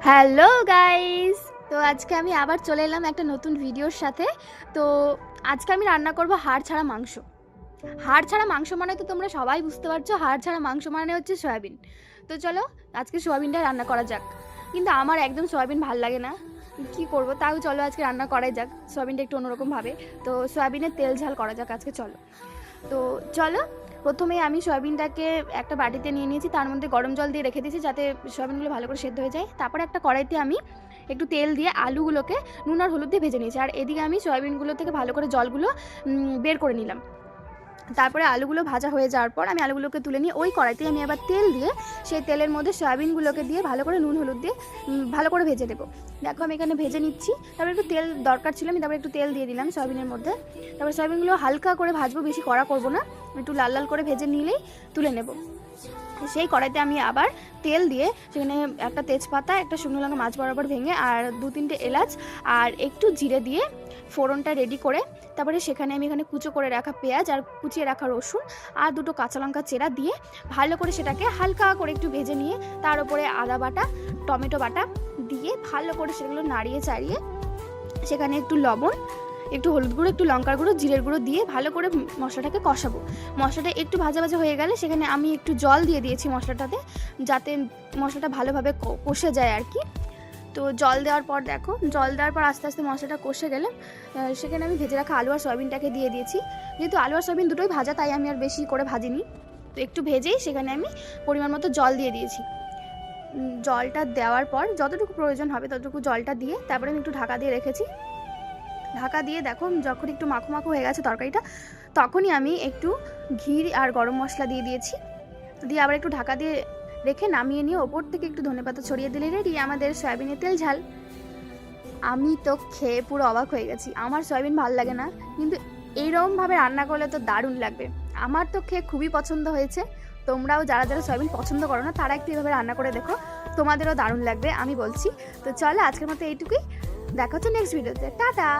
Hello guys, তো আজকে আমি আবার চলে এলাম একটা নতুন ভিডিওর সাথে। তো আজকে আমি রান্না করব হাড় ছাড়া মাংস। হাড় ছাড়া মাংস মানে তো তোমরা সবাই বুঝতে পারছো, হাড় ছাড়া মাংস মানে হচ্ছে সয়াবিন। তো চলো আজকে সয়াবিনটা রান্না করা যাক। কিন্তু আমার একদম সয়াবিন ভাল লাগে না, কি করব, তাও চলো আজকে রান্না করাই যাক। সয়াবিনটা একটু অন্যরকম ভাবে, তো সয়াবিনের তেল ঝাল করা যাক আজকে। চলো প্রথমে আমি সয়াবিনটাকে একটা বাটিতে নিয়ে নিয়েছি, তার মধ্যে গরম জল দিয়ে রেখে দিয়েছি যাতে সয়াবিনগুলো ভালো করে সেদ্ধ হয়ে যায়। তারপরে একটা কড়াইতে আমি একটু তেল দিয়ে আলুগুলোকে নুন আর হলুদ দিয়ে ভেজে নিয়েছি, আর এদিকে আমি সয়াবিনগুলো থেকে ভালো করে জলগুলো বের করে নিলাম। তারপরে আলুগুলো ভাজা হয়ে যাওয়ার পর আমি আলুগুলোকে তুলে নিয়ে ওই কড়াইতে আমি আবার তেল দিয়ে সেই তেলের মধ্যে সয়াবিনগুলোকে দিয়ে ভালো করে নুন হলুদ দিয়ে ভালো করে ভেজে দেবো। দেখো আমি এখানে ভেজে নিচ্ছি। তারপরে একটু তেল দরকার ছিল, আমি তারপরে একটু তেল দিয়ে দিলাম সয়াবিনের মধ্যে। তারপরে সয়াবিনগুলো হালকা করে ভাজবো, বেশি কড়া করবো না, একটু লাল লাল করে ভেজে নিলেই তুলে নেব। সেই কড়াইতে আমি আবার তেল দিয়ে সেখানে একটা তেজপাতা, একটা শুকনো লঙ্কা মাছ বরাবর ভেঙে, আর 2-3টে এলাচ আর একটু জিরে দিয়ে ফোড়নটা রেডি করে, তারপরে সেখানে আমি এখানে কুচো করে রাখা পেঁয়াজ আর কুচিয়ে রাখা রসুন আর 2টো কাঁচা লঙ্কা চেরা দিয়ে ভালো করে সেটাকে হালকা করে একটু ভেজে নিয়ে তার উপরে আদা বাটা, টমেটো বাটা দিয়ে ভালো করে সেগুলো নাড়িয়ে চাড়িয়ে সেখানে একটু লবণ, একটু হলুদ গুঁড়ো, একটু লঙ্কার গুঁড়ো, জিরের গুঁড়ো দিয়ে ভালো করে মশলাটাকে কষাবো। মশলাটা একটু ভাজা ভাজা হয়ে গেলে সেখানে আমি একটু জল দিয়ে দিয়েছি মশলাটাতে, যাতে মশলাটা ভালোভাবে কষে যায় আর কি। তো জল দেওয়ার পর দেখো, জল দেওয়ার পর আস্তে আস্তে মশলাটা কষে গেলে সেখানে আমি ভেজে রাখা আলু আর সয়াবিনটাকে দিয়ে দিয়েছি। যেহেতু আলু আর সয়াবিন দুটোই ভাজা, তাই আমি আর বেশি করে ভাজিনি। তো একটু ভেজেই সেখানে আমি পরিমাণ মতো জল দিয়ে দিয়েছি। জলটা দেওয়ার পর যতটুকু প্রয়োজন হবে ততটুকু জলটা দিয়ে তারপরে আমি একটু ঢাকা দিয়ে রেখেছি। ঢাকা দিয়ে দেখো যখন একটু মাখো মাখো হয়ে গেছে তরকারিটা, তখনই আমি একটু ঘি আর গরম মশলা দিয়ে দিয়েছি। দিয়ে আবার একটু ঢাকা দিয়ে রেখে নামিয়ে নিয়ে ওপর থেকে একটু ধনেপাতা ছড়িয়ে দিলে রেডি আমাদের সয়াবিনের তেল ঝাল। আমি তো খেয়ে পুরো অবাক হয়ে গেছি। আমার সয়াবিন ভালো লাগে না, কিন্তু এইরকমভাবে রান্না করলে তো দারুণ লাগবে। আমার তো খেয়ে খুবই পছন্দ হয়েছে। তোমরাও যারা যারা সয়াবিন পছন্দ করো না তারা একটু এভাবে রান্না করে দেখো, তোমাদেরও দারুণ লাগবে আমি বলছি। তো চলো আজকের মতো এইটুকুই, দেখা হচ্ছে নেক্সট ভিডিওতে। টাটা।